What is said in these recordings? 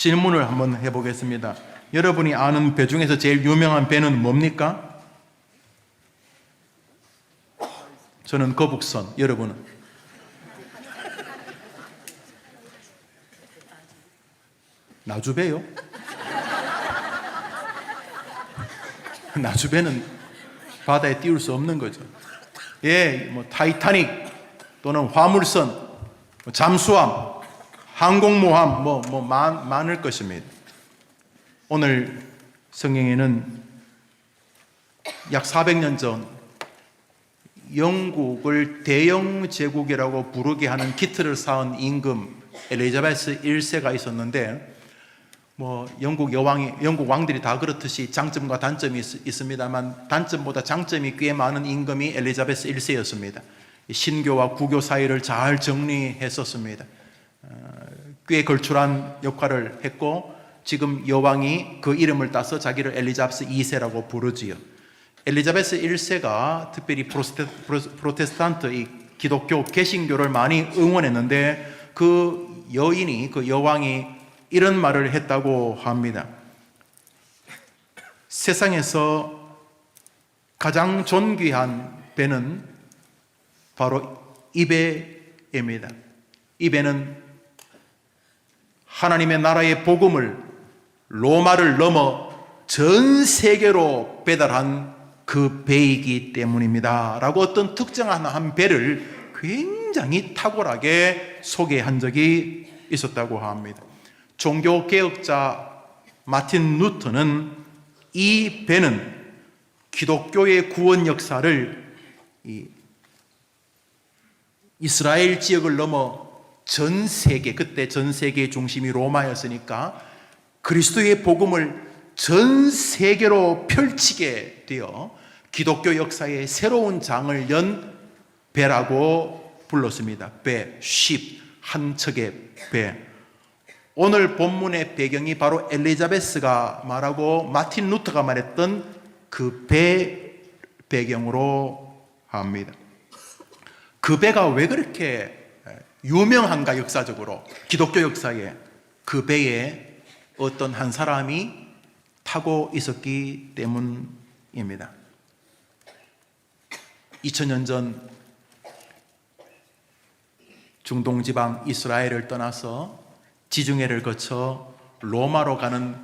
질문을 한번 해보겠습니다. 여러분이 아는 배 중에서 제일 유명한 배는 뭡니까? 저는 거북선. 여러분은? 나주배요? 나주배는 바다에 띄울 수 없는 거죠. 예, 뭐 타이타닉 또는 화물선, 잠수함, 항공모함 많을 것입니다. 오늘 성경에는 약 400년 전 영국을 대영 제국이라고 부르게 하는 기틀을 쌓은 임금 엘리자베스 1세가 있었는데, 영국 왕들이 다 그렇듯이 장점과 단점이 있습니다만 단점보다 장점이 꽤 많은 임금이 엘리자베스 1세였습니다. 신교와 구교 사이를 잘 정리했었습니다. 꽤 걸출한 역할을 했고, 지금 여왕이 그 이름을 따서 자기를 엘리자베스 2세라고 부르지요. 엘리자베스 1세가 특별히 프로테스탄트, 이 기독교 개신교를 많이 응원했는데, 그 여왕이 이런 말을 했다고 합니다. 세상에서 가장 존귀한 배는 바로 이 배입니다. 이 배는 하나님의 나라의 복음을 로마를 넘어 전 세계로 배달한 그 배이기 때문입니다 라고 어떤 특정한 한 배를 굉장히 탁월하게 소개한 적이 있었다고 합니다. 종교개혁자 마틴 루터는 이 배는 기독교의 구원 역사를 이스라엘 지역을 넘어 전 세계, 그때 전 세계의 중심이 로마였으니까 그리스도의 복음을 전 세계로 펼치게 되어 기독교 역사의 새로운 장을 연 배라고 불렀습니다. 배, ship, 한 척의 배. 오늘 본문의 배경이 바로 엘리자베스가 말하고 마틴 루터가 말했던 그 배 배경으로 합니다. 그 배가 왜 그렇게 유명한가, 역사적으로 기독교 역사에 그 배에 어떤 한 사람이 타고 있었기 때문입니다. 2000년 전 중동 지방 이스라엘을 떠나서 지중해를 거쳐 로마로 가는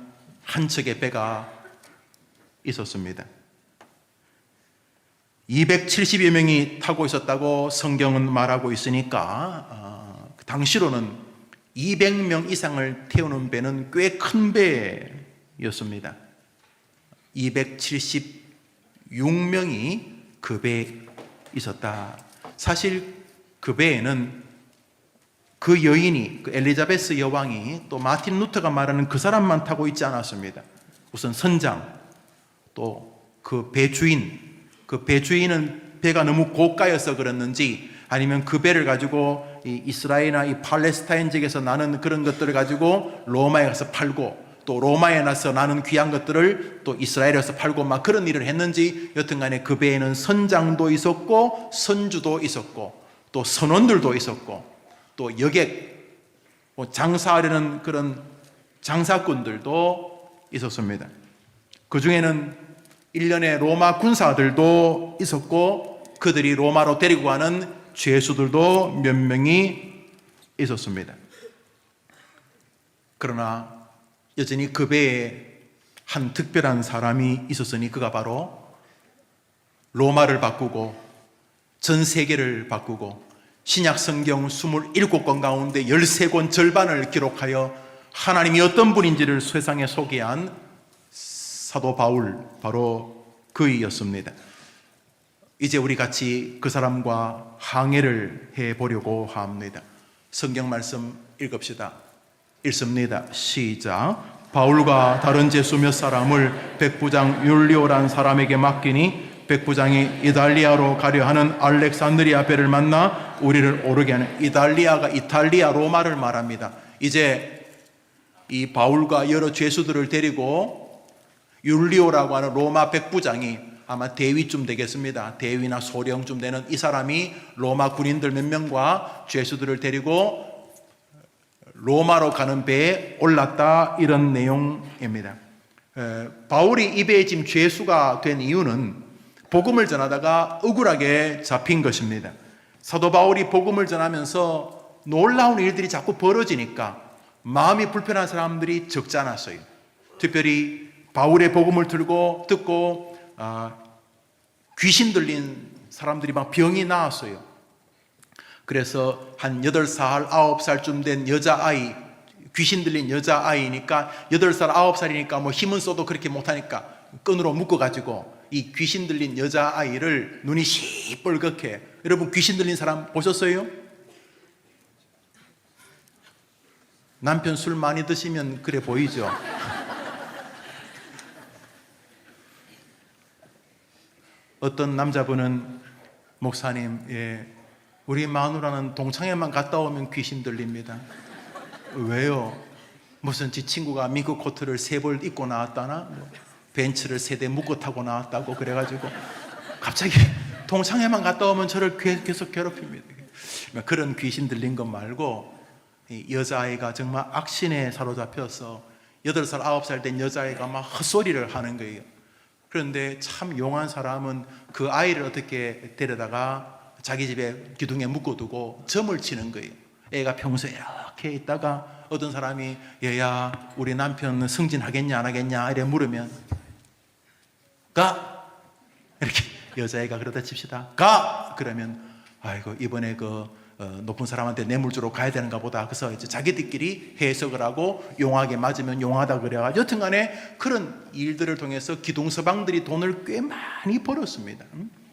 한 척의 배가 있었습니다. 270여 명이 타고 있었다고 성경은 말하고 있으니까 당시로는 200명 이상을 태우는 배는 꽤 큰 배였습니다. 276명이 그 배에 있었다. 사실 그 배에는 그 여인이, 그 엘리자베스 여왕이, 또 마틴 루터가 말하는 그 사람만 타고 있지 않았습니다. 우선 선장, 또 그 배주인, 그 배주인은 배가 너무 고가여서 그랬는지, 아니면 그 배를 가지고 이 이스라엘이나 이 팔레스타인 지역에서 나는 그런 것들을 가지고 로마에 가서 팔고, 또 로마에 나서 나는 귀한 것들을 또 이스라엘에서 팔고 막 그런 일을 했는지, 여튼간에 그 배에는 선장도 있었고 선주도 있었고 또 선원들도 있었고 또 여객, 장사하려는 그런 장사꾼들도 있었습니다. 그 중에는 1년에 로마 군사들도 있었고 그들이 로마로 데리고 가는 죄수들도 몇 명이 있었습니다. 그러나 여전히 그 배에 한 특별한 사람이 있었으니 그가 바로 로마를 바꾸고 전 세계를 바꾸고 신약 성경 27권 가운데 13권 절반을 기록하여 하나님이 어떤 분인지를 세상에 소개한 사도 바울, 바로 그이었습니다. 이제 우리 같이 그 사람과 항해를 해보려고 합니다. 성경 말씀 읽읍시다. 읽습니다. 시작. 바울과 다른 제수 몇 사람을 백부장 율리오란 사람에게 맡기니 백부장이 이달리아로 가려 하는 알렉산드리아 배를 만나 우리를 오르게 하는, 이달리아가 이탈리아 로마를 말합니다. 이제 이 바울과 여러 죄수들을 데리고 율리오라고 하는 로마 백부장이, 아마 대위쯤 되겠습니다. 대위나 소령쯤 되는 이 사람이 로마 군인들 몇 명과 죄수들을 데리고 로마로 가는 배에 올랐다, 이런 내용입니다. 바울이 이 배에 지금 죄수가 된 이유는 복음을 전하다가 억울하게 잡힌 것입니다. 사도 바울이 복음을 전하면서 놀라운 일들이 자꾸 벌어지니까 마음이 불편한 사람들이 적지 않았어요. 특별히 바울의 복음을 듣고 귀신 들린 사람들이 막 병이 나았어요. 그래서 한 8살, 9살쯤 된 여자아이, 귀신 들린 여자아이니까 8살, 9살이니까 뭐 힘은 써도 그렇게 못하니까 끈으로 묶어가지고 이 귀신 들린 여자아이를 눈이 시뻘겋게, 여러분 귀신 들린 사람 보셨어요? 남편 술 많이 드시면 그래 보이죠? 어떤 남자분은 목사님, 우리 마누라는 동창회만 갔다 오면 귀신 들립니다. 왜요? 무슨 지 친구가 미국 코트를 3벌 입고 나왔다나? 벤츠를 3대 묶어 타고 나왔다고 그래가지고 갑자기 동창회만 갔다 오면 저를 계속 괴롭힙니다. 그런 귀신 들린 것 말고 이 여자아이가 정말 악신에 사로잡혀서 8살, 9살 된 여자아이가 막 헛소리를 하는 거예요. 그런데 참 용한 사람은 그 아이를 어떻게 데려다가 자기 집에 기둥에 묶어두고 점을 치는 거예요. 애가 평소에 이렇게 있다가 어떤 사람이 얘야 우리 남편 승진하겠냐 안 하겠냐 이래 물으면 가! 이렇게 여자애가 그러다 칩시다. 가! 그러면 아이고 이번에 높은 사람한테 뇌물 주러 가야 되는가 보다. 그래서 이제 자기들끼리 해석을 하고 용하게 맞으면 용하다 그래가지고 여튼간에 그런 일들을 통해서 기둥서방들이 돈을 꽤 많이 벌었습니다.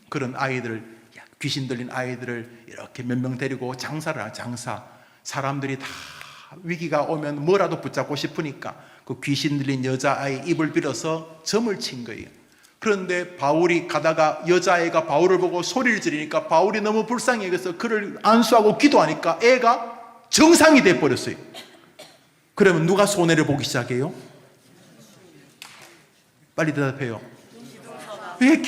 그런 아이들, 귀신 들린 아이들을 이렇게 몇 명 데리고 장사를 하죠. 장사. 사람들이 다 위기가 오면 뭐라도 붙잡고 싶으니까 그 귀신 들린 여자아이 입을 빌어서 점을 친 거예요. 그런데 바울이 가다가 여자애가 바울을 보고 소리를 지르니까 바울이 너무 불쌍히 여겨서 그를 안수하고 기도하니까 애가 정상이 돼버렸어요. 그러면 누가 손해를 보기 시작해요? 빨리 대답해요. 왜?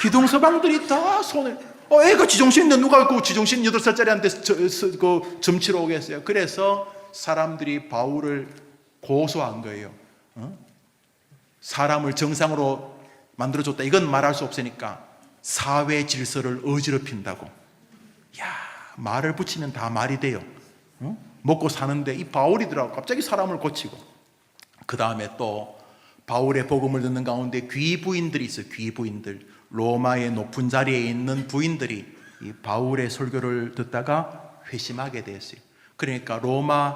기동서방들이 다 손해를. 애가 지정신인데 누가 그 지정신 8살짜리한테 점치러 오겠어요. 그래서 사람들이 바울을 고소한 거예요. 사람을 정상으로 만들어줬다, 이건 말할 수 없으니까 사회 질서를 어지럽힌다고. 야, 말을 붙이면 다 말이 돼요. 먹고 사는데 이 바울이더라고 갑자기 사람을 고치고. 그 다음에 또 바울의 복음을 듣는 가운데 귀부인들이 있어요. 귀부인들, 로마의 높은 자리에 있는 부인들이 이 바울의 설교를 듣다가 회심하게 됐어요. 그러니까 로마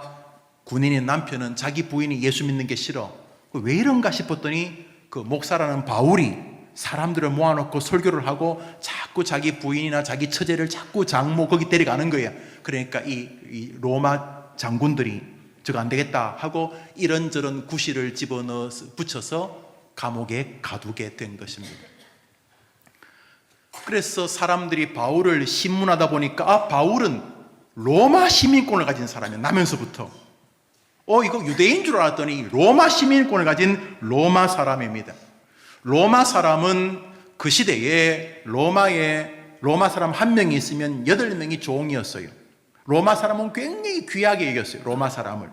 군인의 남편은 자기 부인이 예수 믿는 게 싫어. 왜 이런가 싶었더니 그 목사라는 바울이 사람들을 모아놓고 설교를 하고 자꾸 자기 부인이나 자기 처제를 자꾸 장모 거기 데려가는 거예요. 그러니까 이 로마 장군들이 저거 안 되겠다 하고 이런저런 구실을 집어넣어 붙여서 감옥에 가두게 된 것입니다. 그래서 사람들이 바울을 신문하다 보니까 바울은 로마 시민권을 가진 사람이야. 나면서부터 이거 유대인 줄 알았더니 로마 시민권을 가진 로마 사람입니다. 로마 사람은 그 시대에 로마 사람 한 명이 있으면 8명이 종이었어요. 로마 사람은 굉장히 귀하게 여겼어요. 로마 사람을.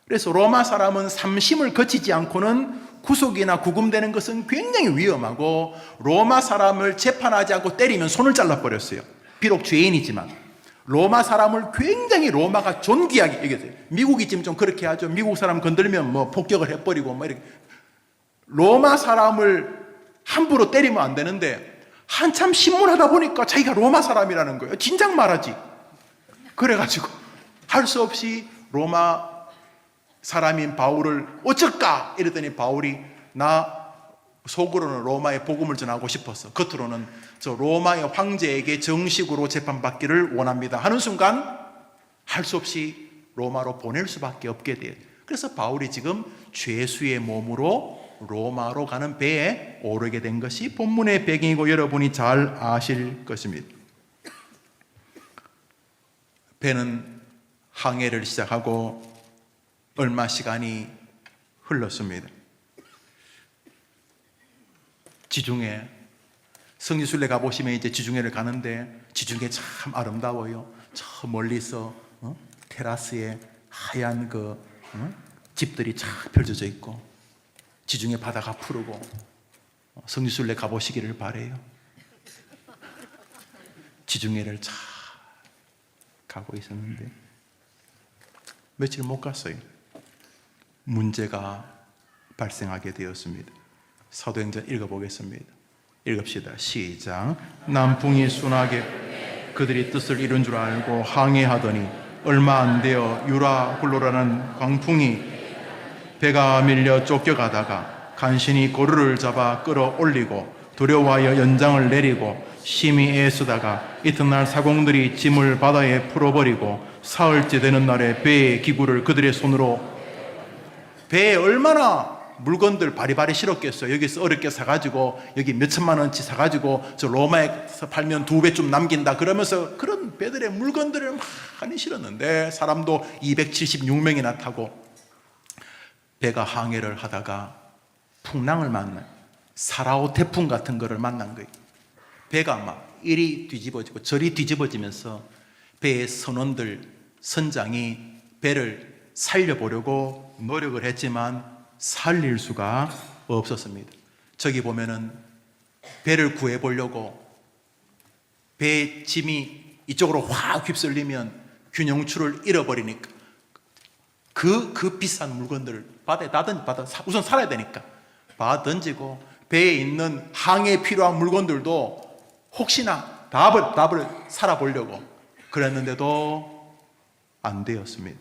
그래서 로마 사람은 삼심을 거치지 않고는 구속이나 구금되는 것은 굉장히 위험하고 로마 사람을 재판하지 않고 때리면 손을 잘라버렸어요. 비록 죄인이지만. 로마 사람을 굉장히 로마가 존귀하게 여겼어요. 미국이 지금 좀 그렇게 하죠. 미국 사람 건들면 뭐 폭격을 해버리고 뭐 이렇게. 로마 사람을 함부로 때리면 안 되는데 한참 신문하다 보니까 자기가 로마 사람이라는 거예요. 진작 말하지. 그래가지고 할 수 없이 로마 사람인 바울을 어쩔까 이랬더니 바울이 나 속으로는 로마에 복음을 전하고 싶어서 겉으로는 저 로마의 황제에게 정식으로 재판받기를 원합니다 하는 순간 할 수 없이 로마로 보낼 수밖에 없게 돼요. 그래서 바울이 지금 죄수의 몸으로 로마로 가는 배에 오르게 된 것이 본문의 배경이고 여러분이 잘 아실 것입니다. 배는 항해를 시작하고 얼마 시간이 흘렀습니다. 지중해, 성지순례 가보시면 이제 지중해를 가는데 지중해 참 아름다워요. 저 멀리서 테라스에 하얀 집들이 쫙 펼쳐져 있고 지중해 바다가 푸르고 성지순례 가보시기를 바래요. 지중해를 쫙 가고 있었는데 며칠 못 갔어요. 문제가 발생하게 되었습니다. 사도행전 읽어보겠습니다. 읽읍시다. 시작. 남풍이 순하게 그들이 뜻을 이룬 줄 알고 항해하더니 얼마 안 되어 유라굴로라는 광풍이 배가 밀려 쫓겨가다가 간신히 고루를 잡아 끌어올리고 두려워하여 연장을 내리고 심히 애쓰다가 이튿날 사공들이 짐을 바다에 풀어버리고 사흘째 되는 날에 배의 기구를 그들의 손으로, 배에 얼마나 물건들 바리바리 실었겠어요. 여기서 어렵게 사가지고 여기 몇천만 원치 사가지고 저 로마에서 팔면 2배쯤 남긴다 그러면서 그런 배들의 물건들을 많이 실었는데 사람도 276명이나 타고 배가 항해를 하다가 풍랑을 만나요. 사라오 태풍 같은 거를 만난 거예요. 배가 막 이리 뒤집어지고 저리 뒤집어지면서 배의 선장이 배를 살려보려고 노력을 했지만 살릴 수가 없었습니다. 저기 보면은 배를 구해보려고 배의 짐이 이쪽으로 확 휩쓸리면 균형추를 잃어버리니까 그 비싼 물건들을 바다에 우선 살아야 되니까 바다 던지고 배에 있는 항해에 필요한 물건들도 혹시나 답을 살아보려고 그랬는데도 안 되었습니다.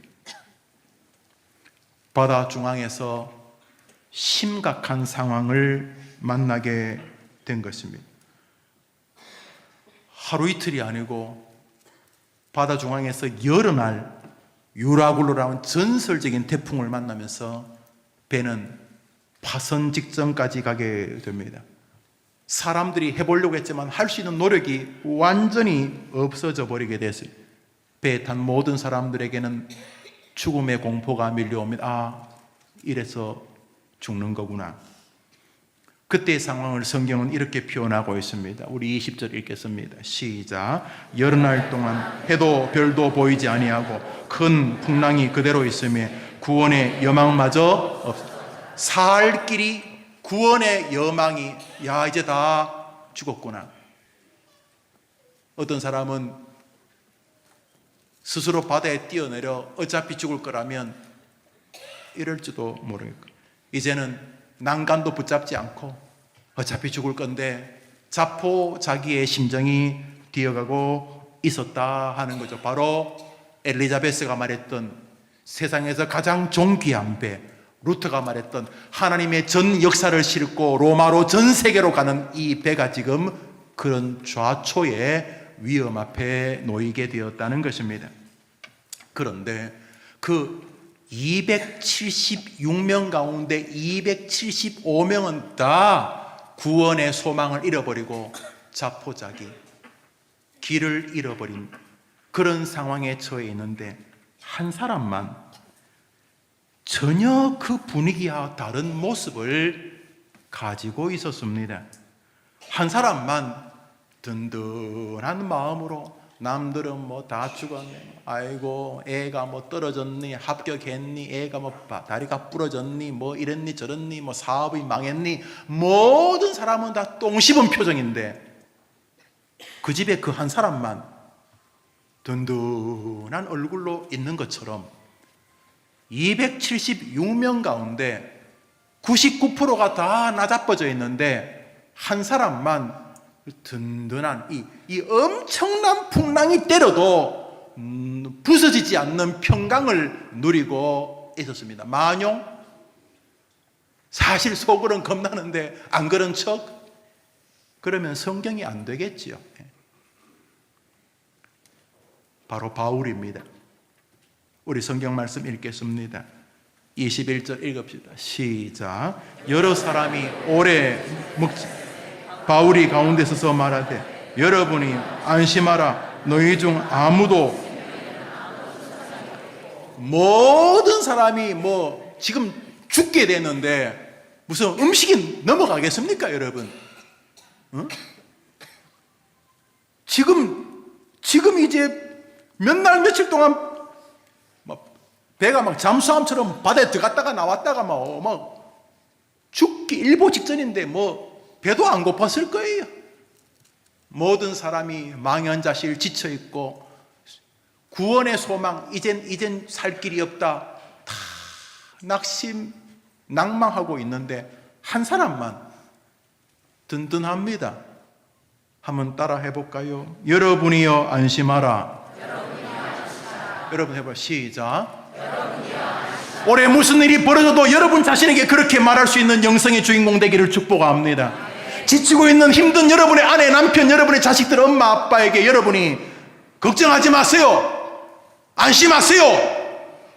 바다 중앙에서 심각한 상황을 만나게 된 것입니다. 하루 이틀이 아니고 바다 중앙에서 여러 날 유라굴로라는 전설적인 태풍을 만나면서 배는 파선 직전까지 가게 됩니다. 사람들이 해보려고 했지만 할 수 있는 노력이 완전히 없어져 버리게 됐어요. 배에 탄 모든 사람들에게는 죽음의 공포가 밀려옵니다. 이래서 죽는 거구나. 그때의 상황을 성경은 이렇게 표현하고 있습니다. 우리 20절 읽겠습니다. 시작. 여러 날 동안 해도 별도 보이지 아니하고 큰 풍랑이 그대로 있음에 구원의 여망마저 없어. 살 길이 구원의 여망이 이제 다 죽었구나. 어떤 사람은 스스로 바다에 뛰어내려 어차피 죽을 거라면 이럴지도 모르겠고 이제는 난간도 붙잡지 않고 어차피 죽을 건데 자포자기의 심정이 뛰어가고 있었다 하는 거죠. 바로 엘리자베스가 말했던 세상에서 가장 존귀한 배, 루터가 말했던 하나님의 전 역사를 싣고 로마로 전 세계로 가는 이 배가 지금 그런 좌초의 위험 앞에 놓이게 되었다는 것입니다. 그런데 그 276명 가운데 275명은 다 구원의 소망을 잃어버리고 자포자기, 길을 잃어버린 그런 상황에 처해 있는데 한 사람만 전혀 그 분위기와 다른 모습을 가지고 있었습니다. 한 사람만 든든한 마음으로 남들은 뭐 다 죽었네. 아이고 애가 뭐 떨어졌니? 합격했니? 애가 뭐 다리가 부러졌니? 뭐 이랬니 저랬니? 뭐 사업이 망했니? 모든 사람은 다 똥 씹은 표정인데 그 집에 그 한 사람만 든든한 얼굴로 있는 것처럼 276명 가운데 99%가 다 나자빠져 있는데 한 사람만 든든한 이 엄청난 풍랑이 때려도 부서지지 않는 평강을 누리고 있었습니다. 만용? 사실 속으로는 겁나는데 안 그런 척? 그러면 성경이 안 되겠지요. 바로 바울입니다. 우리 성경 말씀 읽겠습니다. 21절 읽읍시다. 시작. 여러 사람이 오래 묵지 바울이 가운데 서서 말하되 여러분이 안심하라. 너희 중 아무도 모든 사람이 뭐 지금 죽게 되는데 무슨 음식이 넘어가겠습니까, 여러분? 어? 지금 이제 몇 날 며칠 동안 배가 막 잠수함처럼 바다에 들어갔다가 나왔다가 막 죽기 일보 직전인데 뭐 배도 안 고팠을 거예요. 모든 사람이 망연자실 지쳐 있고 구원의 소망, 이젠 살 길이 없다, 다 낭망하고 있는데 한 사람만 든든합니다. 한번 따라 해볼까요? 여러분이여 안심하라. 여러분 해봐. 시작. 올해 무슨 일이 벌어져도 여러분 자신에게 그렇게 말할 수 있는 영성의 주인공 되기를 축복합니다. 지치고 있는 힘든 여러분의 아내, 남편, 여러분의 자식들, 엄마, 아빠에게 여러분이 걱정하지 마세요. 안심하세요.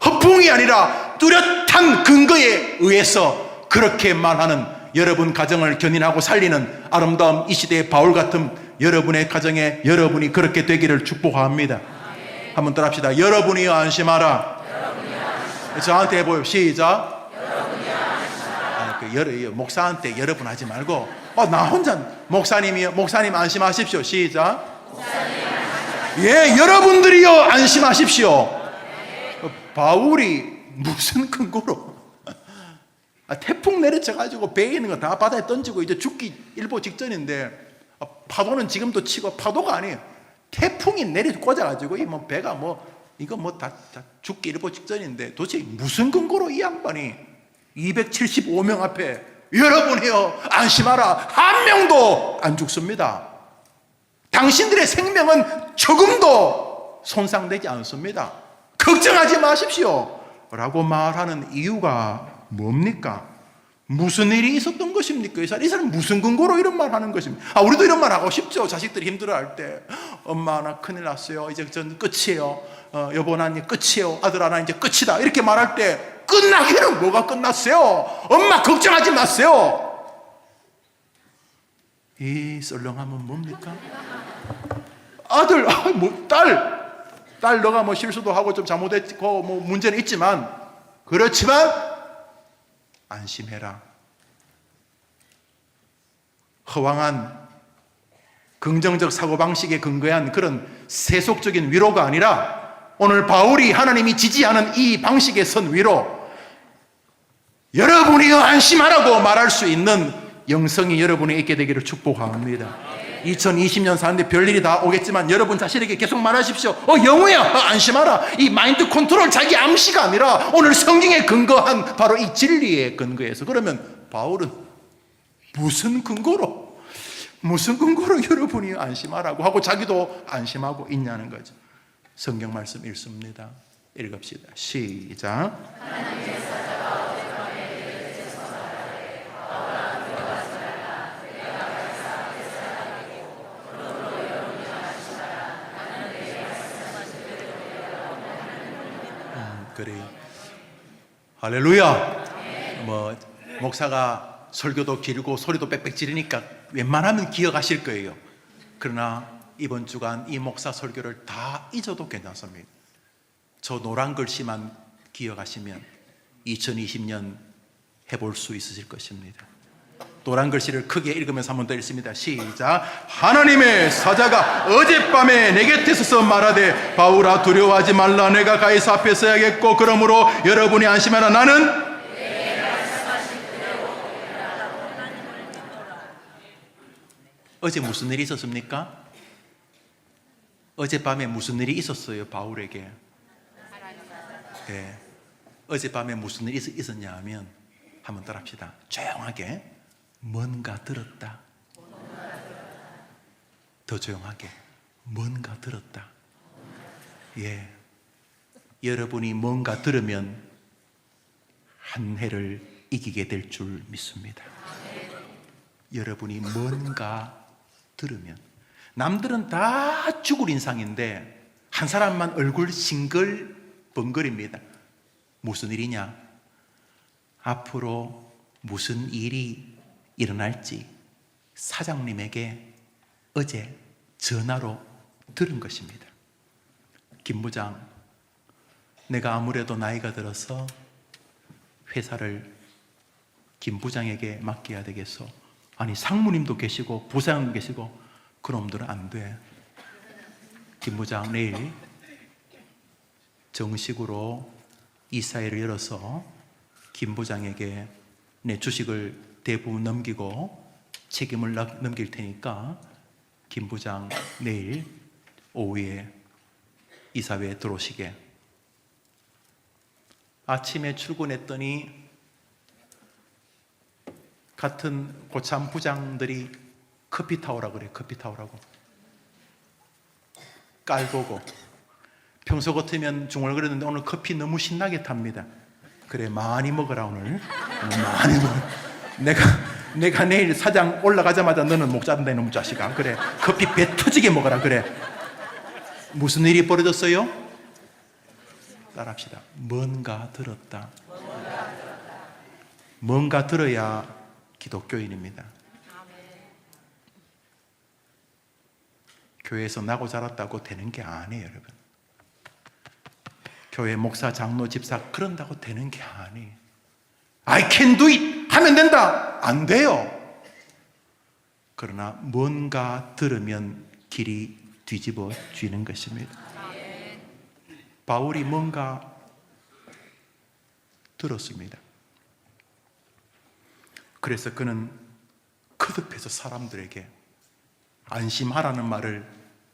허풍이 아니라 뚜렷한 근거에 의해서 그렇게 말하는 여러분 가정을 견인하고 살리는 아름다움 이 시대의 바울 같은 여러분의 가정에 여러분이 그렇게 되기를 축복합니다. 한번 따라 합시다. 여러분이여 안심하라. 저한테 해보요. 시작. 목사한테 여러분 하지 말고 나 혼자 목사님 안심하십시오. 시작. 예, 여러분들이요 안심하십시오. 바울이 무슨 근거로 태풍 내리쳐가지고 배에 있는 거 다 바다에 던지고 이제 죽기 일보 직전인데 파도는 지금도 치고 파도가 아니에요. 태풍이 꽂아가지고 배가 이거 다 죽기 일보 직전인데 도대체 무슨 근거로 이 양반이 275명 앞에 여러분이요 안심하라 한 명도 안 죽습니다. 당신들의 생명은 조금도 손상되지 않습니다. 걱정하지 마십시오 라고 말하는 이유가 뭡니까? 무슨 일이 있었던 것입니까? 이 사람 무슨 근거로 이런 말 하는 것입니까? 우리도 이런 말 하고 싶죠. 자식들이 힘들어할 때 엄마 나 큰일 났어요. 이제 전 끝이에요. 여보 난 이제 끝이에요. 아들아 나 이제 끝이다. 이렇게 말할 때 끝나기는 뭐가 끝났어요? 엄마 걱정하지 마세요. 이 썰렁함은 뭡니까? 아들, 딸 너가 실수도 하고 좀 잘못했고 문제는 있지만 그렇지만 안심해라. 허황한 긍정적 사고방식에 근거한 그런 세속적인 위로가 아니라 오늘 바울이 하나님이 지지하는 이 방식에 선 위로 여러분이요 안심하라고 말할 수 있는 영성이 여러분이 있게 되기를 축복합니다. 2020년 사는데 별일이 다 오겠지만 여러분 자신에게 계속 말하십시오. 영우야 안심하라. 이 마인드 컨트롤 자기 암시가 아니라 오늘 성경에 근거한 바로 이 진리에 근거해서. 그러면 바울은 무슨 근거로 여러분이 안심하라고 하고 자기도 안심하고 있냐는 거죠. 성경 말씀 읽습니다. 읽읍시다. 시작. 그래요. 할렐루야. 목사가 설교도 길고 소리도 빽빽 지르니까 웬만하면 기억하실 거예요. 그러나 이번 주간 이 목사 설교를 다 잊어도 괜찮습니다. 저 노란 글씨만 기억하시면 2020년 해볼 수 있으실 것입니다. 노란 글씨를 크게 읽으면서 한 번 더 읽습니다. 시작. 하나님의 사자가 어젯밤에 내 곁에 서서 말하되 바울아 두려워하지 말라. 내가 가이사 앞에 서야겠고 그러므로 여러분이 안심하라. 나는 어제 무슨 일이 있었습니까? 어젯밤에 무슨 일이 있었어요 바울에게? 네. 어젯밤에 무슨 일이 있었냐 하면 한번 따라합시다. 조용하게 뭔가 들었다. 더 조용하게 뭔가 들었다. 예, 여러분이 뭔가 들으면 한 해를 이기게 될 줄 믿습니다. 여러분이 뭔가 들으면 남들은 다 죽을 인상인데 한 사람만 얼굴 싱글벙글입니다. 무슨 일이냐? 앞으로 무슨 일이 일어날지 사장님에게 어제 전화로 들은 것입니다. 김 부장, 내가 아무래도 나이가 들어서 회사를 김 부장에게 맡겨야 되겠어. 아니 상무님도 계시고 부사장도 계시고 그놈들은 안 돼. 김 부장 내일 정식으로 이사회를 열어서 김 부장에게 내 주식을 대부분 넘기고 책임을 넘길 테니까 김 부장 내일 오후에 이사회에 들어오시게. 아침에 출근했더니 같은 고참 부장들이 커피 타오라 그래. 커피 타오라고 깔보고, 평소 같으면 중얼거렸는데 오늘 커피 너무 신나게 탑니다. 그래, 많이 먹어라. 오늘 많이 먹어. 내가 내일 사장 올라가자마자 너는 목 자른다 이놈 자식아. 그래, 커피 배 터지게 먹어라. 그래. 무슨 일이 벌어졌어요? 따라합시다. 뭔가 들었다. 뭔가 들어야 기독교인입니다. 교회에서 나고 자랐다고 되는 게 아니에요, 여러분. 교회 목사, 장로, 집사 그런다고 되는 게 아니에요. I can do it! 하면 된다! 안 돼요. 그러나 뭔가 들으면 길이 뒤집어지는 것입니다. 바울이 뭔가 들었습니다. 그래서 그는 거듭해서 사람들에게 안심하라는 말을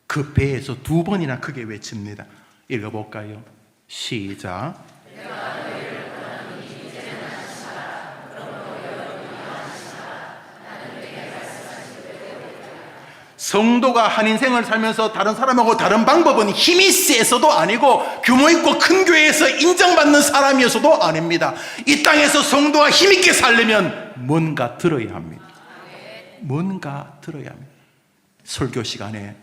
그 배에서 2번이나 크게 외칩니다. 읽어볼까요? 시작. 성도가 한 인생을 살면서 다른 사람하고 다른 방법은 힘이 세서도 아니고 규모 있고 큰 교회에서 인정받는 사람이어서도 아닙니다. 이 땅에서 성도가 힘있게 살려면 뭔가 들어야 합니다. 뭔가 들어야 합니다. 설교 시간에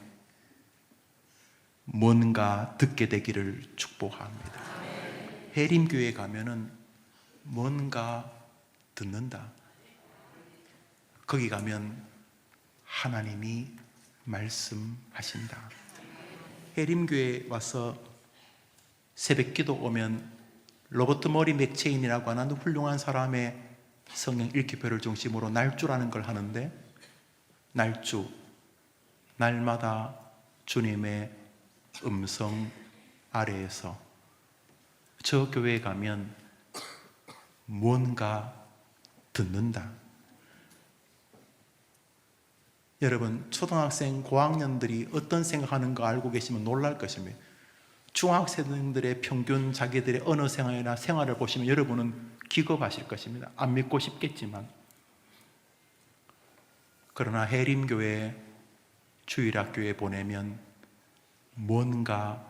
뭔가 듣게 되기를 축복합니다. 해림교회 가면은 뭔가 듣는다. 거기 가면 하나님이 말씀하신다. 해림교회 와서 새벽기도 오면 로버트 머리 맥체인이라고 하는 훌륭한 사람의 성경 읽기표를 중심으로 날주라는 걸 하는데, 날주, 날마다 주님의 음성 아래에서 저 교회에 가면 뭔가 듣는다. 여러분, 초등학생, 고학년들이 어떤 생각하는가 알고 계시면 놀랄 것입니다. 중학생들의 평균 자기들의 언어 생활이나 생활을 보시면 여러분은 기겁하실 것입니다. 안 믿고 싶겠지만. 그러나 해림교회, 주일학교에 보내면 뭔가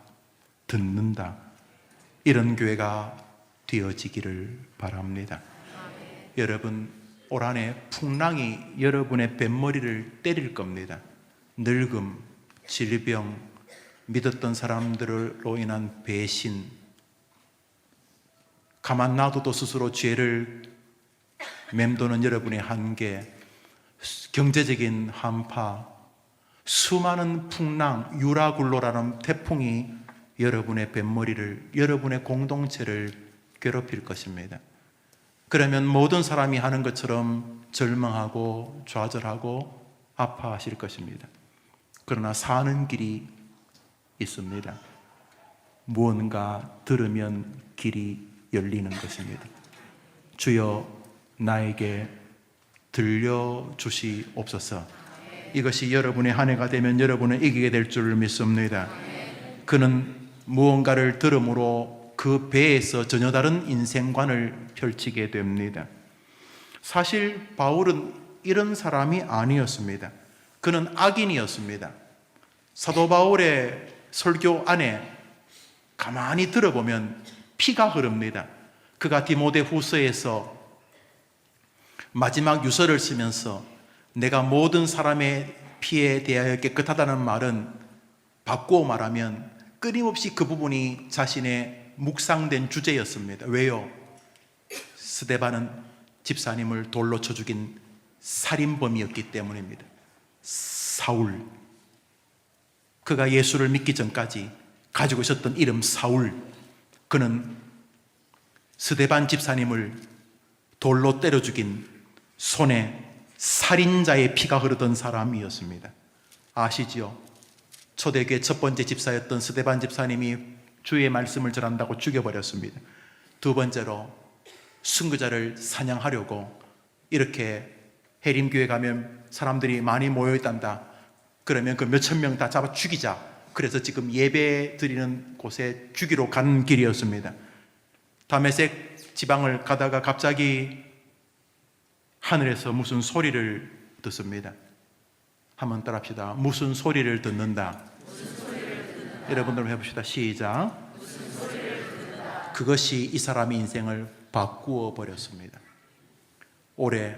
듣는다. 이런 교회가 되어지기를 바랍니다. 여러분, 올 한해 풍랑이 여러분의 뱃머리를 때릴 겁니다. 늙음, 질병, 믿었던 사람들로 인한 배신, 가만 놔둬도 스스로 죄를 맴도는 여러분의 한계, 경제적인 한파, 수많은 풍랑, 유라굴로라는 태풍이 여러분의 뱃머리를, 여러분의 공동체를 괴롭힐 것입니다. 그러면 모든 사람이 하는 것처럼 절망하고 좌절하고 아파하실 것입니다. 그러나 사는 길이 있습니다. 무언가 들으면 길이 열리는 것입니다. 주여 나에게 들려주시옵소서. 이것이 여러분의 한 해가 되면 여러분은 이기게 될 줄 믿습니다. 그는 무언가를 들음으로 그 배에서 전혀 다른 인생관을 펼치게 됩니다. 사실 바울은 이런 사람이 아니었습니다. 그는 악인이었습니다. 사도 바울의 설교 안에 가만히 들어보면 피가 흐릅니다. 그가 디모데후서에서 마지막 유서를 쓰면서 내가 모든 사람의 피에 대하여 깨끗하다는 말은 바꾸어 말하면 끊임없이 그 부분이 자신의 묵상된 주제였습니다. 왜요? 스데반은 집사님을 돌로 쳐 죽인 살인범이었기 때문입니다. 사울, 그가 예수를 믿기 전까지 가지고 있었던 이름 사울, 그는 스데반 집사님을 돌로 때려 죽인 손에 살인자의 피가 흐르던 사람이었습니다. 아시지요? 초대교회 첫 번째 집사였던 스데반 집사님이 주의 말씀을 전한다고 죽여버렸습니다. 두 번째로 순교자를 사냥하려고 이렇게 해림교회 가면 사람들이 많이 모여있단다. 그러면 그 몇천 명 다 잡아 죽이자. 그래서 지금 예배 드리는 곳에 죽이러 가는 길이었습니다. 다메섹 지방을 가다가 갑자기 하늘에서 무슨 소리를 듣습니다. 한번 따라합시다. 무슨 소리를 듣는다. 여러분들 해봅시다. 시작. 그것이 이 사람의 인생을 바꾸어 버렸습니다. 올해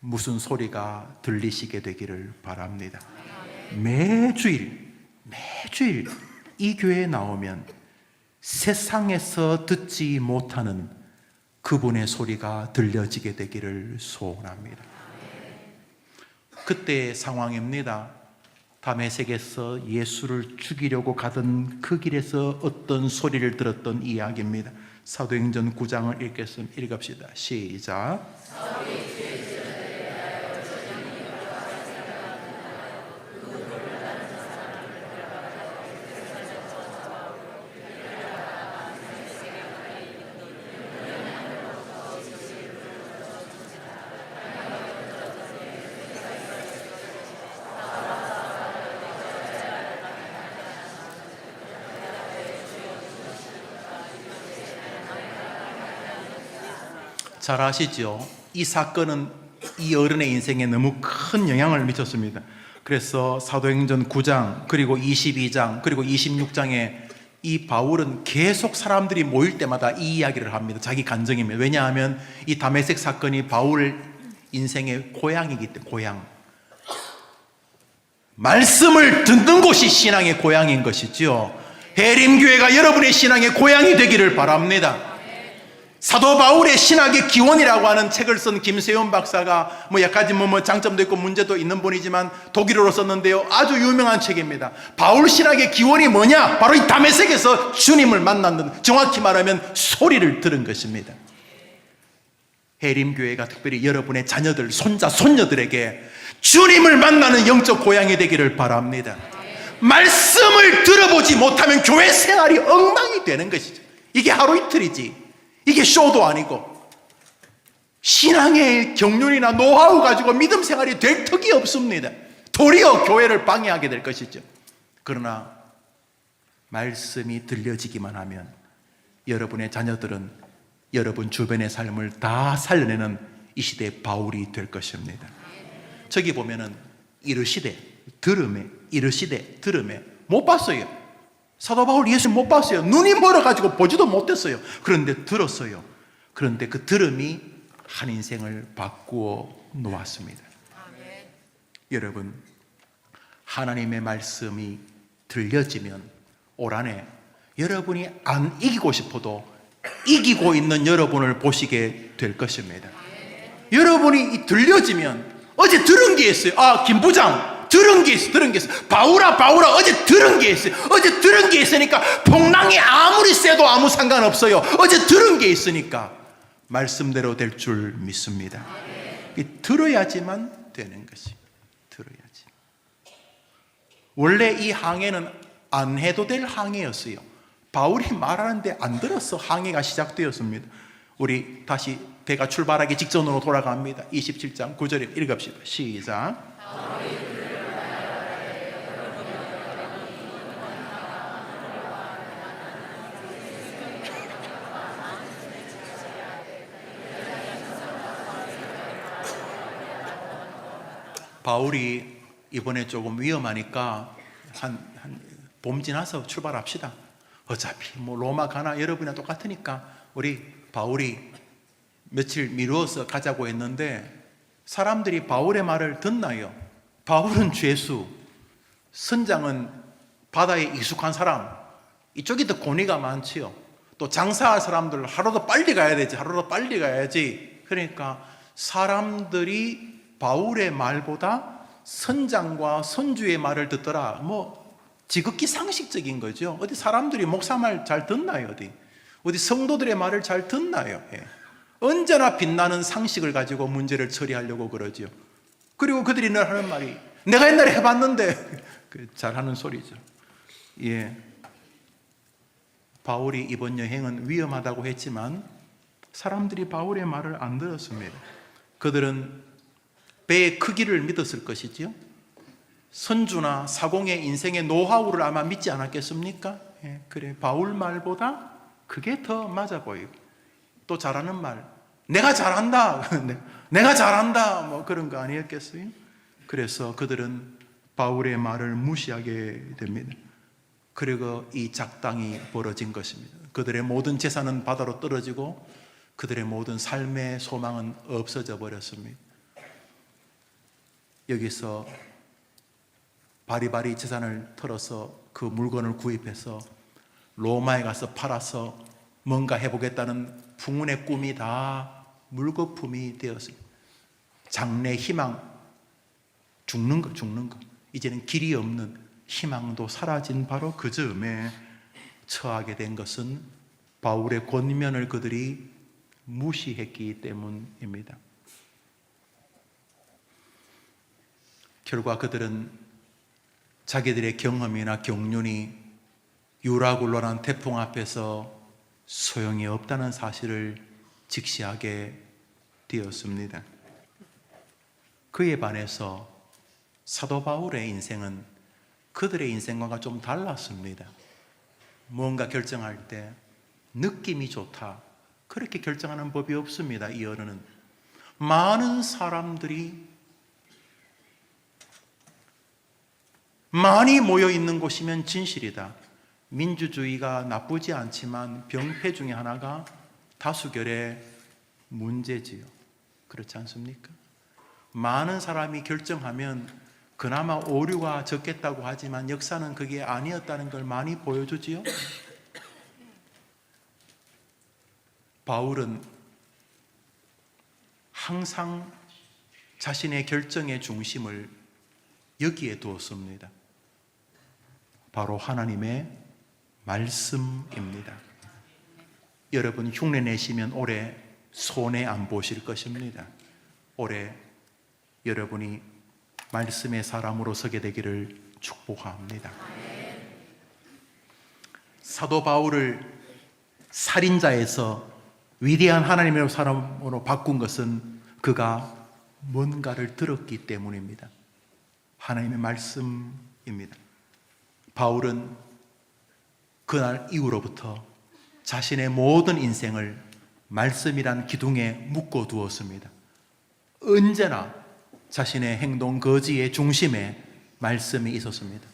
무슨 소리가 들리시게 되기를 바랍니다. 매주일 이 교회에 나오면 세상에서 듣지 못하는 그분의 소리가 들려지게 되기를 소원합니다. 그때의 상황입니다. 다메섹에서 예수를 죽이려고 가던 그 길에서 어떤 소리를 들었던 이야기입니다. 사도행전 9장을 읽읍시다. 시작. 잘 아시죠? 이 사건은 이 어른의 인생에 너무 큰 영향을 미쳤습니다. 그래서 사도행전 9장 그리고 22장 그리고 26장에 이 바울은 계속 사람들이 모일 때마다 이 이야기를 합니다. 자기 간증입니다. 왜냐하면 이 다메섹 사건이 바울 인생의 고향이기 때문에. 고향. 말씀을 듣는 곳이 신앙의 고향인 것이죠. 해림교회가 여러분의 신앙의 고향이 되기를 바랍니다. 사도 바울의 신학의 기원이라고 하는 책을 쓴 김세윤 박사가 약간지 장점도 있고 문제도 있는 분이지만 독일어로 썼는데요. 아주 유명한 책입니다. 바울 신학의 기원이 뭐냐? 바로 이 다메섹에서 주님을 만났는, 정확히 말하면 소리를 들은 것입니다. 해림교회가 특별히 여러분의 자녀들, 손자, 손녀들에게 주님을 만나는 영적 고향이 되기를 바랍니다. 말씀을 들어보지 못하면 교회 생활이 엉망이 되는 것이죠. 이게 하루 이틀이지. 이게 쇼도 아니고 신앙의 경륜이나 노하우 가지고 믿음 생활이 될 턱이 없습니다. 도리어 교회를 방해하게 될 것이죠. 그러나 말씀이 들려지기만 하면 여러분의 자녀들은 여러분 주변의 삶을 다 살려내는 이 시대의 바울이 될 것입니다. 저기 보면은 이르시되 들음에, 이르시되 들음에. 못 봤어요. 사도 바울 예수 못 봤어요. 눈이 멀어가지고 보지도 못했어요. 그런데 들었어요. 그런데 그 들음이 한 인생을 바꾸어 놓았습니다. 여러분, 하나님의 말씀이 들려지면 올 한해 여러분이 안 이기고 싶어도 이기고 있는 여러분을 보시게 될 것입니다. 여러분이 들려지면 어제 들은 게 있어요. 김 부장 들은 게 있어. 바울아, 어제 들은 게 있어요. 어제 들은 게 있으니까 풍랑이 아무리 세도 아무 상관없어요. 어제 들은 게 있으니까 말씀대로 될 줄 믿습니다. 들어야지만 되는 것이. 들어야지. 원래 이 항해는 안 해도 될 항해였어요. 바울이 말하는데 안 들어서 항해가 시작되었습니다. 우리 다시 배가 출발하기 직전으로 돌아갑니다. 27장 9절에 읽읍시다. 시작. 바울이 이번에 조금 위험하니까 봄 지나서 출발합시다. 어차피 로마 가나 여러분이랑 똑같으니까 우리 바울이 며칠 미루어서 가자고 했는데 사람들이 바울의 말을 듣나요? 바울은 죄수, 선장은 바다에 익숙한 사람, 이쪽이 더 권위가 많지요. 또 장사할 사람들 하루도 빨리 가야 되지. 하루도 빨리 가야지. 그러니까 사람들이 바울의 말보다 선장과 선주의 말을 듣더라. 지극히 상식적인 거죠. 어디 사람들이 목사 말 잘 듣나요? 어디 성도들의 말을 잘 듣나요? 언제나 빛나는 상식을 가지고 문제를 처리하려고 그러죠. 그리고 그들이 늘 하는 말이 내가 옛날에 해봤는데 잘하는 소리죠. 바울이 이번 여행은 위험하다고 했지만 사람들이 바울의 말을 안 들었습니다. 그들은 배의 크기를 믿었을 것이지요. 선주나 사공의 인생의 노하우를 아마 믿지 않았겠습니까? 그래, 바울 말보다 그게 더 맞아 보이고, 또 잘하는 말, 내가 잘한다, 내가 잘한다, 뭐 그런 거 아니었겠어요? 그래서 그들은 바울의 말을 무시하게 됩니다. 그리고 이 작당이 벌어진 것입니다. 그들의 모든 재산은 바다로 떨어지고 그들의 모든 삶의 소망은 없어져 버렸습니다. 여기서 바리바리 재산을 털어서 그 물건을 구입해서 로마에 가서 팔아서 뭔가 해보겠다는 풍운의 꿈이 다 물거품이 되었습니다. 장래 희망, 죽는 거. 이제는 길이 없는 희망도 사라진 바로 그 즈음에 처하게 된 것은 바울의 권면을 그들이 무시했기 때문입니다. 결과 그들은 자기들의 경험이나 경륜이 유라굴로란 태풍 앞에서 소용이 없다는 사실을 직시하게 되었습니다. 그에 반해서 사도 바울의 인생은 그들의 인생과 좀 달랐습니다. 뭔가 결정할 때 느낌이 좋다, 그렇게 결정하는 법이 없습니다. 이 어른은 많은 사람들이 많이 모여 있는 곳이면 진실이다. 민주주의가 나쁘지 않지만 병폐 중에 하나가 다수결의 문제지요. 그렇지 않습니까? 많은 사람이 결정하면 그나마 오류가 적겠다고 하지만 역사는 그게 아니었다는 걸 많이 보여주지요. 바울은 항상 자신의 결정의 중심을 여기에 두었습니다. 바로 하나님의 말씀입니다. 여러분 흉내 내시면 올해 손해 안 보실 것입니다. 올해 여러분이 말씀의 사람으로 서게 되기를 축복합니다. 사도 바울을 살인자에서 위대한 하나님의 사람으로 바꾼 것은 그가 뭔가를 들었기 때문입니다. 하나님의 말씀입니다. 바울은 그날 이후로부터 자신의 모든 인생을 말씀이란 기둥에 묶어 두었습니다. 언제나 자신의 행동 거지의 중심에 말씀이 있었습니다.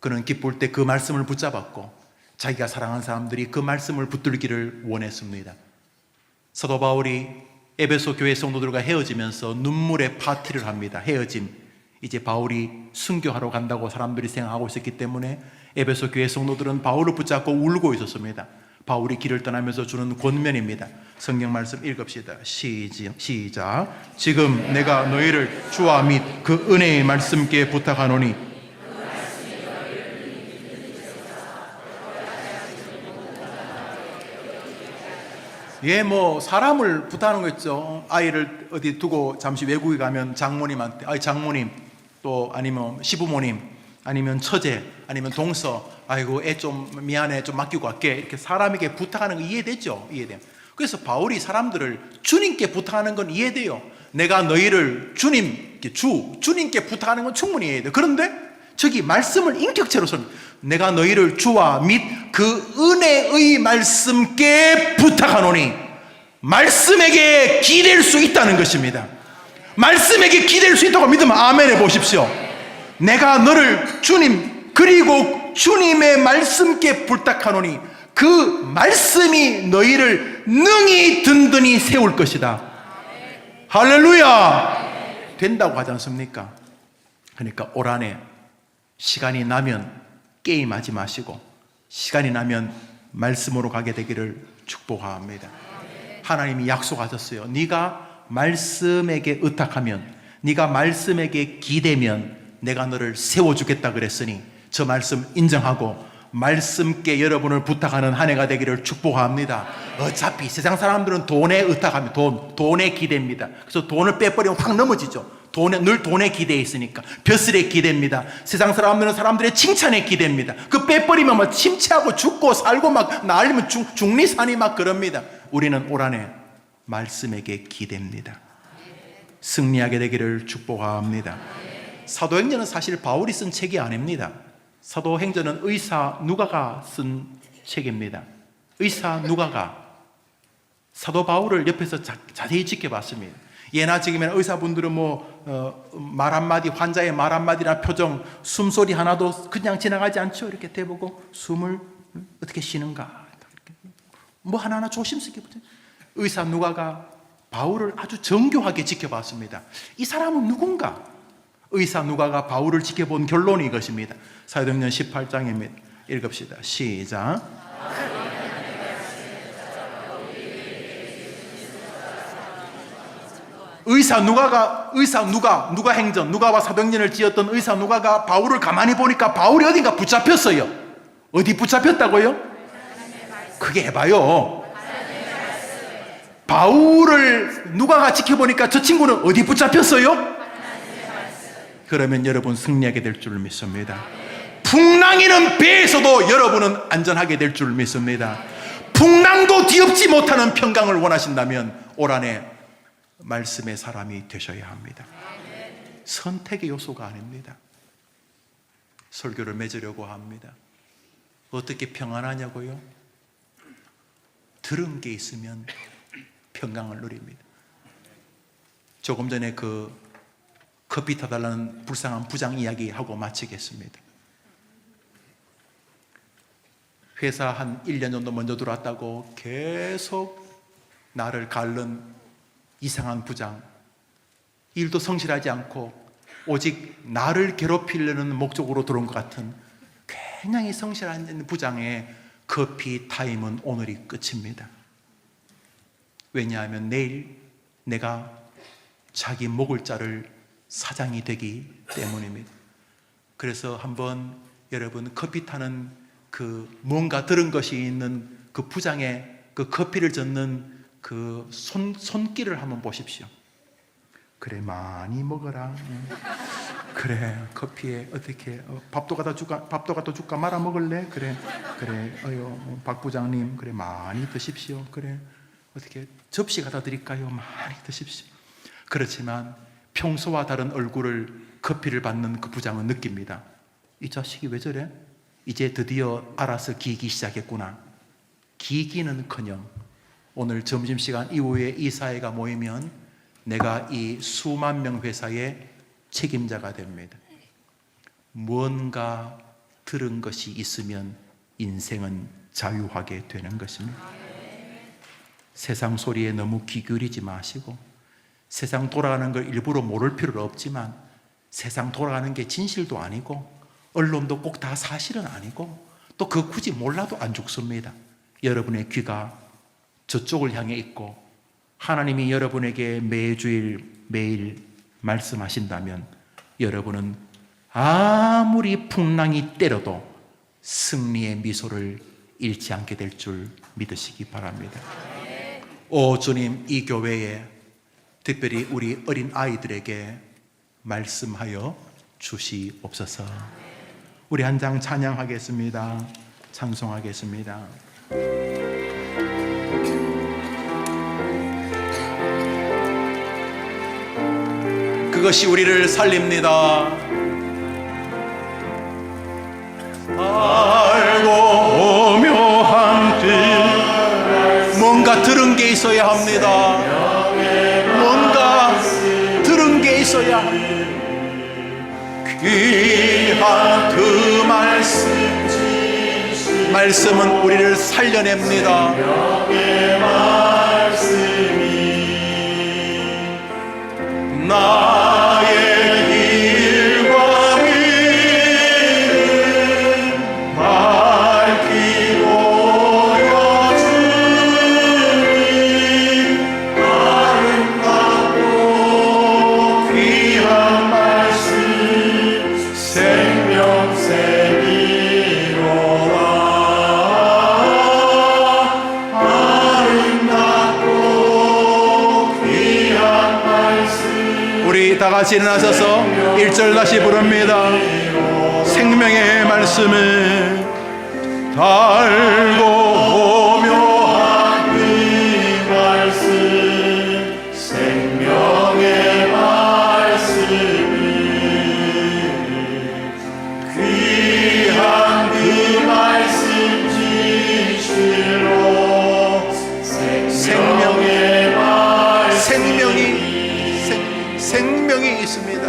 그는 기쁠 때 그 말씀을 붙잡았고 자기가 사랑하는 사람들이 그 말씀을 붙들기를 원했습니다. 사도 바울이 에베소 교회 성도들과 헤어지면서 눈물의 파티를 합니다. 헤어짐. 이제 바울이 순교하러 간다고 사람들이 생각하고 있었기 때문에 에베소 교회 성도들은 바울을 붙잡고 울고 있었습니다. 바울이 길을 떠나면서 주는 권면입니다. 성경 말씀 읽읍시다. 시작. 지금 내가 너희를 주와 및 그 은혜의 말씀께 부탁하노니 사람을 부탁하는 거 있죠. 아이를 어디 두고 잠시 외국에 가면 장모님한테 장모님, 또 아니면 시부모님, 아니면 처제, 아니면 동서, 아이고 애 좀 미안해, 좀 맡기고 갈게, 이렇게 사람에게 부탁하는 거 이해되죠? 이해돼요. 그래서 바울이 사람들을 주님께 부탁하는 건 이해돼요. 내가 너희를 주님께 부탁하는 건 충분히 이해돼요. 그런데 저기 말씀을 인격체로 씁니다. 내가 너희를 주와 및 그 은혜의 말씀께 부탁하노니, 말씀에게 기댈 수 있다는 것입니다. 말씀에게 기댈 수 있다고 믿으면 아멘 해보십시오. 내가 너를 주님 그리고 주님의 말씀께 부탁하노니 그 말씀이 너희를 능히 든든히 세울 것이다. 할렐루야. 된다고 하지 않습니까? 그러니까 올 한해 시간이 나면 게임하지 마시고 시간이 나면 말씀으로 가게 되기를 축복합니다. 하나님이 약속하셨어요. 네가 말씀에게 의탁하면, 네가 말씀에게 기대면 내가 너를 세워주겠다 그랬으니 저 말씀 인정하고 말씀께 여러분을 부탁하는 한 해가 되기를 축복합니다. 어차피 세상 사람들은 돈에 의탁합니다. 돈에 기대입니다. 그래서 돈을 빼버리면 확 넘어지죠. 늘 돈에 기대해 있으니까. 벼슬에 기대입니다. 세상 사람들은 사람들의 칭찬에 기대입니다. 그 빼버리면 막 침체하고 죽고 살고 막 난리면 중리산이 막 그럽니다. 우리는 올 한해 말씀에게 기대입니다. 승리하게 되기를 축복합니다. 사도행전은 사실 바울이 쓴 책이 아닙니다. 사도행전은 의사 누가가 쓴 책입니다. 의사 누가가 사도 바울을 옆에서 자세히 지켜봤습니다. 예나 지금이나 의사분들은 말 한마디, 환자의 말 한마디나 표정, 숨소리 하나도 그냥 지나가지 않죠. 이렇게 대보고 숨을 어떻게 쉬는가, 하나하나 조심스럽게 보죠. 의사 누가가 바울을 아주 정교하게 지켜봤습니다. 이 사람은 누군가? 의사 누가가 바울을 지켜본 결론이 이것입니다. 사도행전 18장입니다. 읽읍시다. 시작. 누가 행전, 누가와 사도행전을 지었던 의사 누가가 바울을 가만히 보니까 바울이 어딘가 붙잡혔어요. 어디 붙잡혔다고요? 그게 해봐요. 바울을 누가가 지켜보니까 저 친구는 어디 붙잡혔어요? 그러면 여러분 승리하게 될 줄 믿습니다. 풍랑이는 배에서도 여러분은 안전하게 될 줄 믿습니다. 풍랑도 뒤엎지 못하는 평강을 원하신다면 올 한해 말씀의 사람이 되셔야 합니다. 선택의 요소가 아닙니다. 설교를 맺으려고 합니다. 어떻게 평안하냐고요? 들은 게 있으면 평강을 누립니다. 조금 전에 그 커피 타달라는 불쌍한 부장 이야기하고 마치겠습니다. 회사 한 1년 정도 먼저 들어왔다고 계속 나를 갪는 이상한 부장, 일도 성실하지 않고 오직 나를 괴롭히려는 목적으로 들어온 것 같은 굉장히 성실한 부장의 커피 타임은 오늘이 끝입니다. 왜냐하면 내일 내가 자기 목을 자를 사장이 되기 때문입니다. 그래서 한번 여러분 커피 타는 그 뭔가 들은 것이 있는 그 부장의 그 커피를 젓는 그 손길을 한번 보십시오. 그래, 많이 먹어라. 그래, 커피에 어떻게 밥도 갖다 줄까 말아 먹을래? 그래, 박 부장님, 그래, 많이 드십시오. 그래, 어떻게 접시 갖다 드릴까요? 많이 드십시오. 그렇지만 평소와 다른 얼굴을 커피를 받는 그 부장은 느낍니다. 이 자식이 왜 저래? 이제 드디어 알아서 기기 시작했구나. 기기는커녕 오늘 점심시간 이후에 이 사회가 모이면 내가 이 수만 명 회사의 책임자가 됩니다. 뭔가 들은 것이 있으면 인생은 자유하게 되는 것입니다. 세상 소리에 너무 귀 기울이지 마시고, 세상 돌아가는 걸 일부러 모를 필요는 없지만 세상 돌아가는 게 진실도 아니고 언론도 꼭 다 사실은 아니고 또 그 굳이 몰라도 안 죽습니다. 여러분의 귀가 저쪽을 향해 있고 하나님이 여러분에게 매주일 매일 말씀하신다면 여러분은 아무리 풍랑이 때려도 승리의 미소를 잃지 않게 될 줄 믿으시기 바랍니다. 오 주님, 이 교회에 특별히 우리 어린 아이들에게 말씀하여 주시옵소서. 우리 한 장 찬양하겠습니다. 찬송하겠습니다. 그것이 우리를 살립니다. 알고 오묘한 뜻, 뭔가 들은 게 있어야 합니다. 뭔가 들은 게 있어야 합니다. 귀한 그 말씀은 우리를 살려냅니다. 나의 길과 길을 밝히 보여주니 아름답고 귀한 말씀 생명샘이로다. 아름답고 우리 다 같이 일어나셔서 1절 다시 부릅니다. 생명의 말씀을 달고 오묘한 그 말씀, 생명의 말씀을 귀한 그 말씀 진실로 생명의 생명이 있습니다.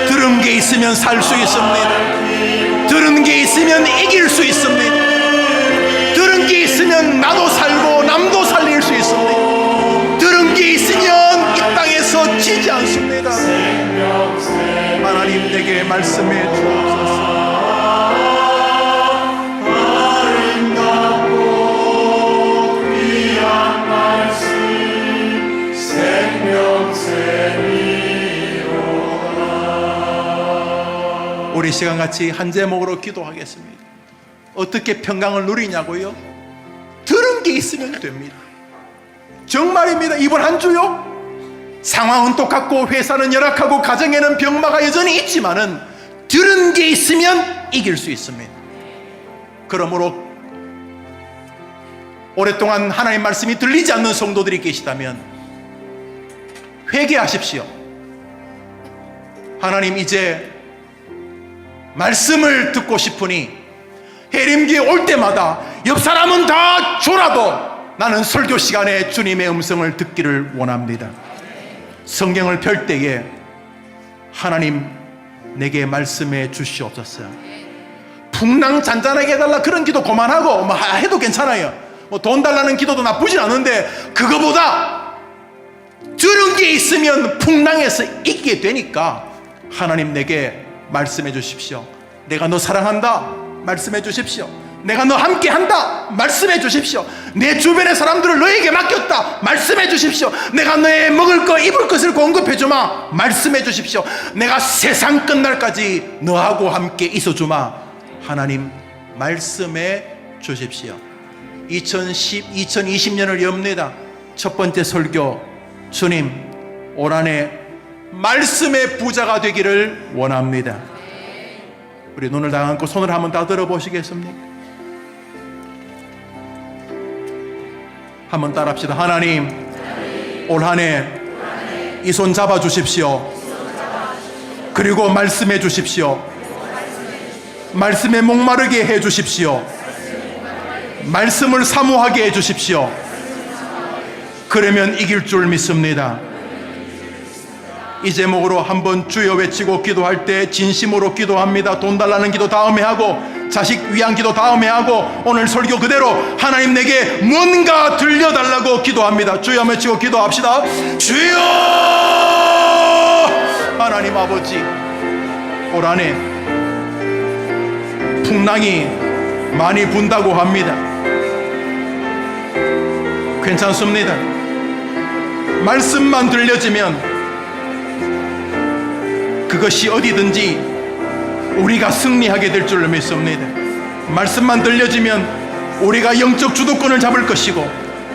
들은 게 있으면 살 수 있습니다. 들은 게 있으면 이길 수 있습니다. 들은 게 있으면 나도 살고 남도 살릴 수 있습니다. 들은 게 있으면 이 땅에서 지지 않습니다. 하나님 내게 말씀해 주옵소서. 우리 시간같이 한 제목으로 기도하겠습니다. 어떻게 평강을 누리냐고요? 들은 게 있으면 됩니다. 정말입니다. 이번 한 주요, 상황은 똑같고 회사는 열악하고 가정에는 병마가 여전히 있지만은 들은 게 있으면 이길 수 있습니다. 그러므로 오랫동안 하나님 말씀이 들리지 않는 성도들이 계시다면 회개하십시오. 하나님 이제 말씀을 듣고 싶으니 해림교회 올 때마다 옆 사람은 다 줘라도 나는 설교 시간에 주님의 음성을 듣기를 원합니다. 성경을 펼 때에 하나님 내게 말씀해 주시옵소서. 풍랑 잔잔하게 해달라 그런 기도 그만하고 뭐 해도 괜찮아요. 뭐 돈 달라는 기도도 나쁘진 않은데 그거보다 들은 게 있으면 풍랑에서 이기게 되니까 하나님 내게 말씀해 주십시오. 내가 너 사랑한다 말씀해 주십시오. 내가 너 함께 한다 말씀해 주십시오. 내 주변의 사람들을 너에게 맡겼다 말씀해 주십시오. 내가 너의 먹을 것 입을 것을 공급해 주마 말씀해 주십시오. 내가 세상 끝날까지 너하고 함께 있어 주마 하나님 말씀해 주십시오. 2020년을 엽니다. 첫 번째 설교, 주님 올 한해 말씀의 부자가 되기를 원합니다. 우리 눈을 다 감고 손을 한번 다 들어보시겠습니까? 한번 따라합시다. 하나님 올 한해 이 손 잡아주십시오. 그리고 말씀해 주십시오. 말씀에 목마르게 해 주십시오. 말씀을 사모하게 해 주십시오. 그러면 이길 줄 믿습니다. 이 제목으로 한번 주여 외치고 기도할 때 진심으로 기도합니다. 돈 달라는 기도 다음에 하고 자식 위한 기도 다음에 하고 오늘 설교 그대로 하나님 내게 뭔가 들려달라고 기도합니다. 주여 외치고 기도합시다. 주여! 하나님 아버지 올 한해 풍랑이 많이 분다고 합니다. 괜찮습니다. 말씀만 들려지면 그것이 어디든지 우리가 승리하게 될 줄로 믿습니다. 말씀만 들려지면 우리가 영적 주도권을 잡을 것이고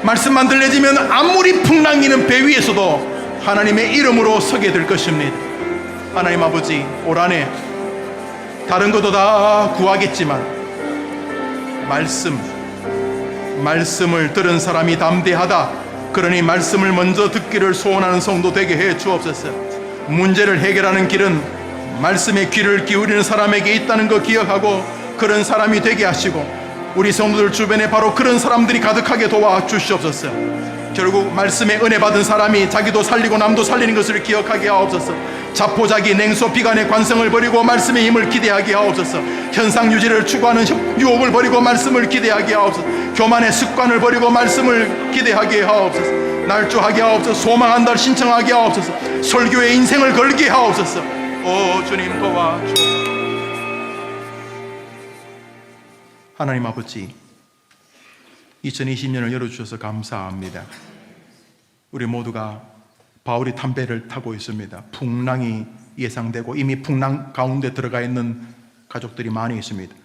말씀만 들려지면 아무리 풍랑이는 배 위에서도 하나님의 이름으로 서게 될 것입니다. 하나님 아버지 올 한해 다른 것도 다 구하겠지만 말씀을 들은 사람이 담대하다. 그러니 말씀을 먼저 듣기를 소원하는 성도 되게 해 주옵소서. 문제를 해결하는 길은 말씀에 귀를 기울이는 사람에게 있다는 거 기억하고 그런 사람이 되게 하시고 우리 성도들 주변에 바로 그런 사람들이 가득하게 도와주시옵소서. 결국 말씀에 은혜 받은 사람이 자기도 살리고 남도 살리는 것을 기억하게 하옵소서. 자포자기 냉소 비관의 관성을 버리고 말씀의 힘을 기대하게 하옵소서. 현상 유지를 추구하는 유혹을 버리고 말씀을 기대하게 하옵소서. 교만의 습관을 버리고 말씀을 기대하게 하옵소서. 날조하게 하옵소서. 소망한다 신청하게 하옵소서. 설교의 인생을 걸게 하옵소서. 오 주님 도와주옵소서. 하나님 아버지 2020년을 열어주셔서 감사합니다. 우리 모두가 바울이 담배를 타고 있습니다. 풍랑이 예상되고 이미 풍랑 가운데 들어가 있는 가족들이 많이 있습니다.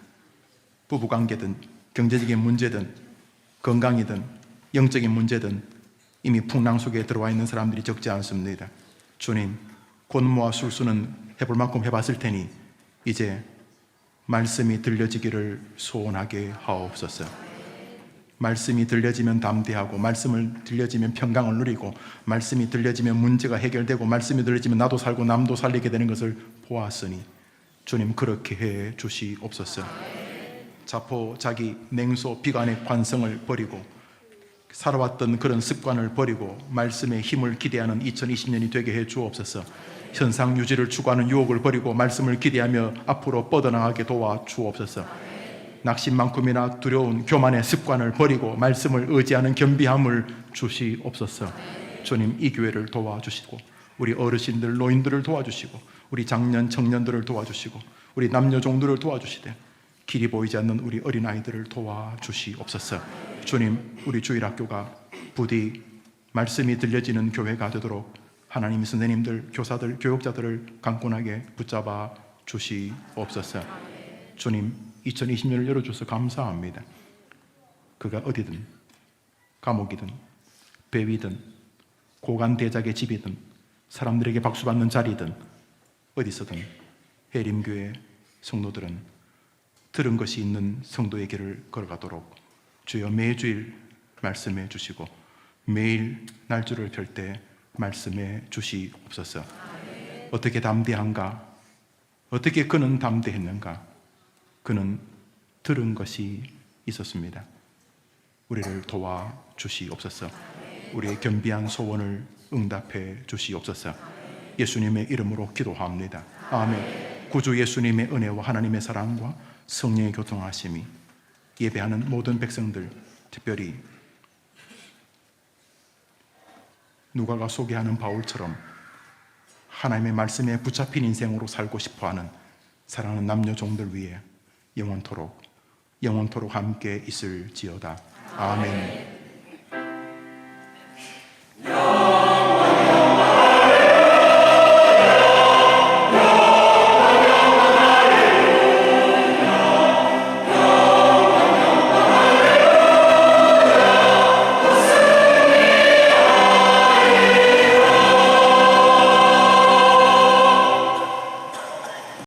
부부관계든 경제적인 문제든 건강이든 영적인 문제든 이미 풍랑 속에 들어와 있는 사람들이 적지 않습니다. 주님, 권모와 술수는 해볼 만큼 해봤을 테니 이제 말씀이 들려지기를 소원하게 하옵소서. 말씀이 들려지면 담대하고, 말씀을 들려지면 평강을 누리고, 말씀이 들려지면 문제가 해결되고, 말씀이 들려지면 나도 살고 남도 살리게 되는 것을 보았으니 주님 그렇게 해 주시옵소서. 자포 자기 냉소 비관의 관성을 버리고 살아왔던 그런 습관을 버리고 말씀의 힘을 기대하는 2020년이 되게 해 주옵소서. 현상 유지를 추구하는 유혹을 버리고 말씀을 기대하며 앞으로 뻗어나가게 도와 주옵소서. 낙심만큼이나 두려운 교만의 습관을 버리고 말씀을 의지하는 겸비함을 주시옵소서. 주님, 이 교회를 도와주시고 우리 어르신들, 노인들을 도와주시고 우리 장년, 청년들을 도와주시고 우리 남녀 종들을 도와주시되 길이 보이지 않는 우리 어린아이들을 도와주시옵소서. 주님, 우리 주일학교가 부디 말씀이 들려지는 교회가 되도록 하나님 선생님들, 교사들, 교육자들을 강건하게 붙잡아 주시옵소서. 주님, 2020년을 열어주셔서 감사합니다. 그가 어디든, 감옥이든, 배위든, 고관대작의 집이든, 사람들에게 박수받는 자리든, 어디서든 해림교회 성도들은 들은 것이 있는 성도의 길을 걸어가도록 주여 매주일 말씀해 주시고 매일 날조를 펼 때 말씀해 주시옵소서. 어떻게 담대한가? 어떻게 그는 담대했는가? 그는 들은 것이 있었습니다. 우리를 도와주시옵소서. 우리의 겸비한 소원을 응답해 주시옵소서. 예수님의 이름으로 기도합니다. 아멘. 구주 예수님의 은혜와 하나님의 사랑과 성령의 교통하심이 예배하는 모든 백성들, 특별히 누가가 소개하는 바울처럼 하나님의 말씀에 붙잡힌 인생으로 살고 싶어하는 사랑하는 남녀 종들 위해 영원토록 함께 있을지어다. 아멘.